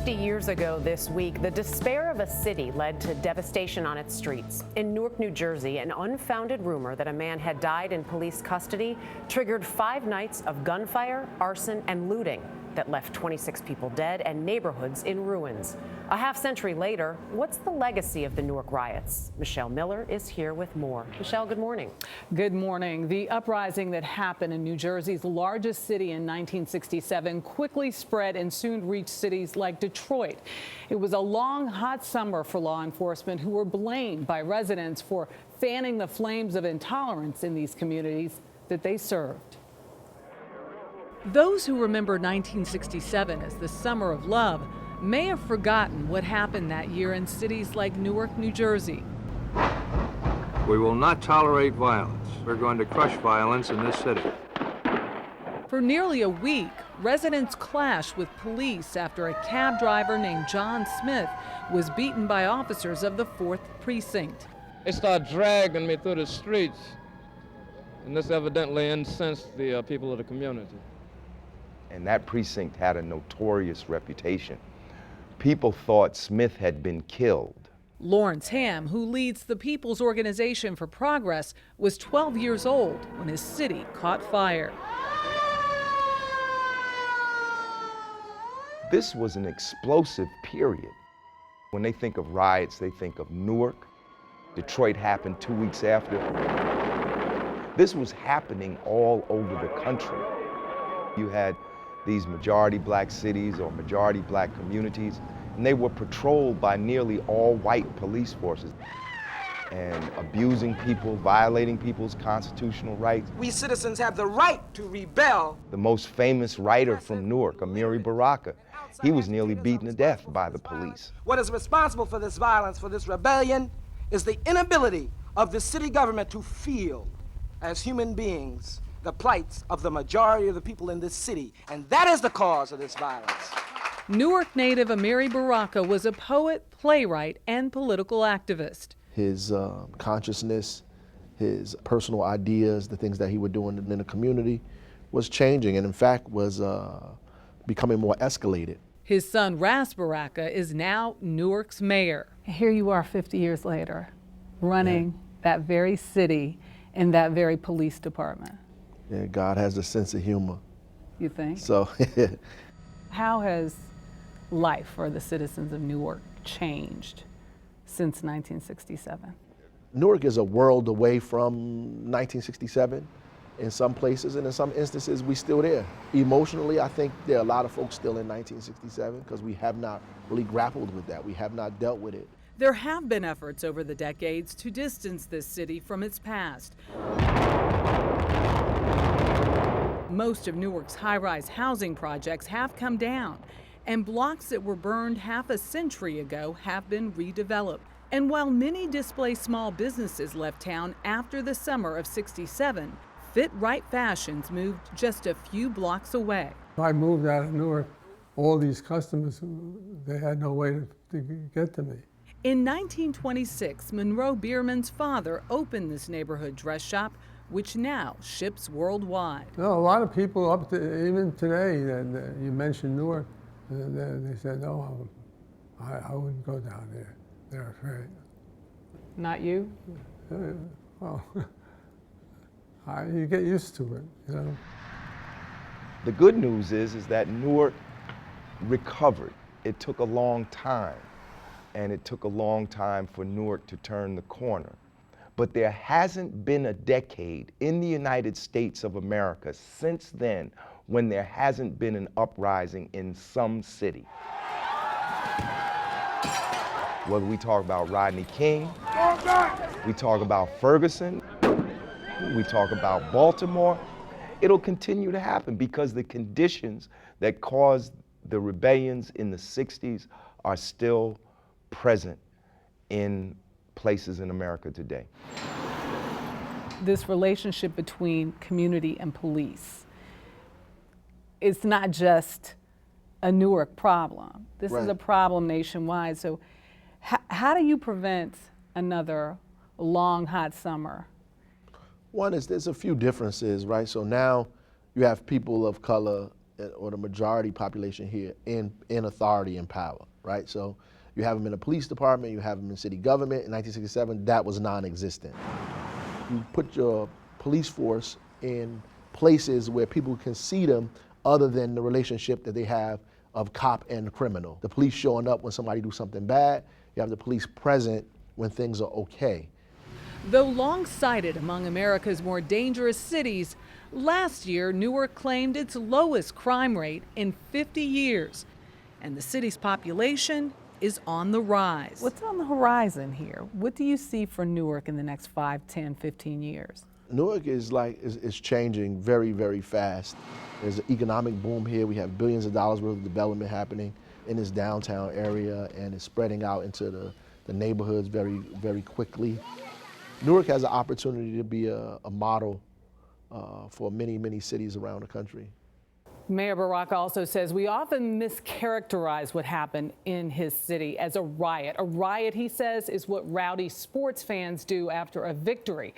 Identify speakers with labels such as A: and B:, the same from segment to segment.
A: 50 years ago this week, the despair of a city led to devastation on its streets. In Newark, New Jersey, an unfounded rumor that a man had died in police custody triggered 5 nights of gunfire, arson, and looting that left 26 people dead and neighborhoods in ruins. A half-century later, what's the legacy of the Newark riots? Michelle Miller is here with more. Michelle, good morning.
B: Good morning. The uprising that happened in New Jersey's largest city in 1967 quickly spread and soon reached cities like Detroit. It was a long, hot summer for law enforcement, who were blamed by residents for fanning the flames of intolerance in these communities that they served. Those who remember 1967 as the summer of love may have forgotten what happened that year in cities like Newark, New Jersey.
C: We will not tolerate violence. We're going to crush violence in this city.
B: For nearly a week, residents clashed with police after a cab driver named John Smith was beaten by officers of the 4th Precinct.
D: They started dragging me through the streets, and this evidently incensed the people of the community.
E: And that precinct had a notorious reputation. People thought Smith had been killed.
B: Lawrence Ham, who leads the People's Organization for Progress, was 12 years old when his city caught fire.
E: This was an explosive period. When they think of riots, they think of Newark. Detroit happened 2 weeks after. This was happening all over the country. You had these majority black cities or majority black communities, and they were patrolled by nearly all white police forces and abusing people, violating people's constitutional rights.
F: We citizens have the right to rebel.
E: The most famous writer from Newark, Emmy Award-winning, he was nearly beaten to death by the police.
F: What is responsible for this violence, for this rebellion, is the inability of the city government to feel, as human beings, the plights of the majority of the people in this city, and that is the cause of this violence.
B: Newark native Emmy Award-winning was a poet, playwright, and political activist.
G: His consciousness, his personal ideas, the things that he would do in the community was changing, and in fact was becoming more escalated.
B: His son Ras Baraka is now Newark's mayor. Here you are 50 years later, running that very city and that very police department.
G: Yeah, God has a sense of humor.
B: You think?
G: So,
B: how has life for the citizens of Newark changed since 1967?
G: Newark is a world away from 1967 in some places, and in some instances we still there. Emotionally, I think there are a lot of folks still in 1967 because we have not really grappled with that. We have not dealt with it.
B: There have been efforts over the decades to distance this city from its past. Most of Newark's high-rise housing projects have come down, and blocks that were burned half a century ago have been redeveloped. And while many displaced small businesses left town after the summer of '67, Fit Right Fashions moved just a few blocks away.
H: I moved out of Newark. All these customers, they had no way to get to me.
B: In 1926, Monroe Bierman's father opened this neighborhood dress shop, which now ships worldwide.
H: No, a lot of people up to, even today, that you mentioned Newark, they said, no, I wouldn't go down there. They're afraid.
B: Not you?
H: Well, you get used to it, you know.
E: The good news is that Newark recovered. It took a long time, and it took a long time for Newark to turn the corner. But there hasn't been a decade in the United States of America since then when there hasn't been an uprising in some city. Whether we talk about Rodney King, we talk about Ferguson, we talk about Baltimore, it'll continue to happen because the conditions that caused the rebellions in the 60s are still present in places in America today.
B: This relationship between community and police, it's not just a Newark problem. This is a problem nationwide. So how do you prevent another long, hot summer?
G: One is there's a few differences, right? So now you have people of color or the majority population here in authority and power, right? So you have them in the police department, you have them in city government. In 1967, that was non-existent. You put your police force in places where people can see them other than the relationship that they have of cop and criminal. The police showing up when somebody do something bad, you have the police present when things are okay.
B: Though long cited among America's more dangerous cities, last year Newark claimed its lowest crime rate in 50 years. And the city's population is on the rise.
I: What's on the horizon here? What do you see for Newark in the next 5, 10, 15 years?
G: Newark is changing very, very fast. There's an economic boom here. We have billions of dollars worth of development happening in this downtown area, and it's spreading out into the neighborhoods very, very quickly. Newark has an opportunity to be a model for many, many cities around the country.
B: Mayor Baraka also says we often mischaracterize what happened in his city as a riot. A riot, he says, is what rowdy sports fans do after a victory.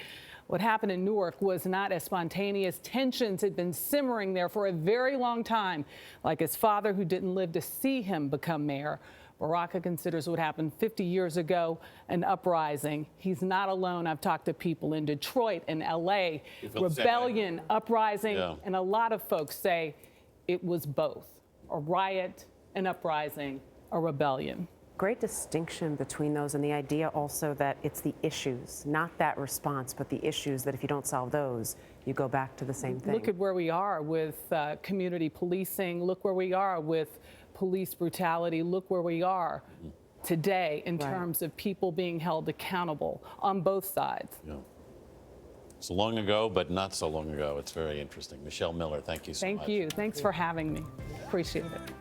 B: What happened in Newark was not as spontaneous. Tensions had been simmering there for a very long time, like his father, who didn't live to see him become mayor. Baraka considers what happened 50 years ago an uprising. He's not alone. I've talked to people in Detroit and LA. Rebellion, uprising, and a lot of folks say it was both. A riot, an uprising, a rebellion.
A: Great distinction between those, and the idea also that it's the issues, not that response, but the issues that if you don't solve those, you go back to the same thing.
B: Look at where we are with community policing. Look where we are with police brutality. Look where we are today in terms of people being held accountable on both sides.
J: Yeah. So long ago, but not so long ago. It's very interesting. Michelle Miller, thank you so much.
B: Thank you. Thanks for having me. Appreciate it.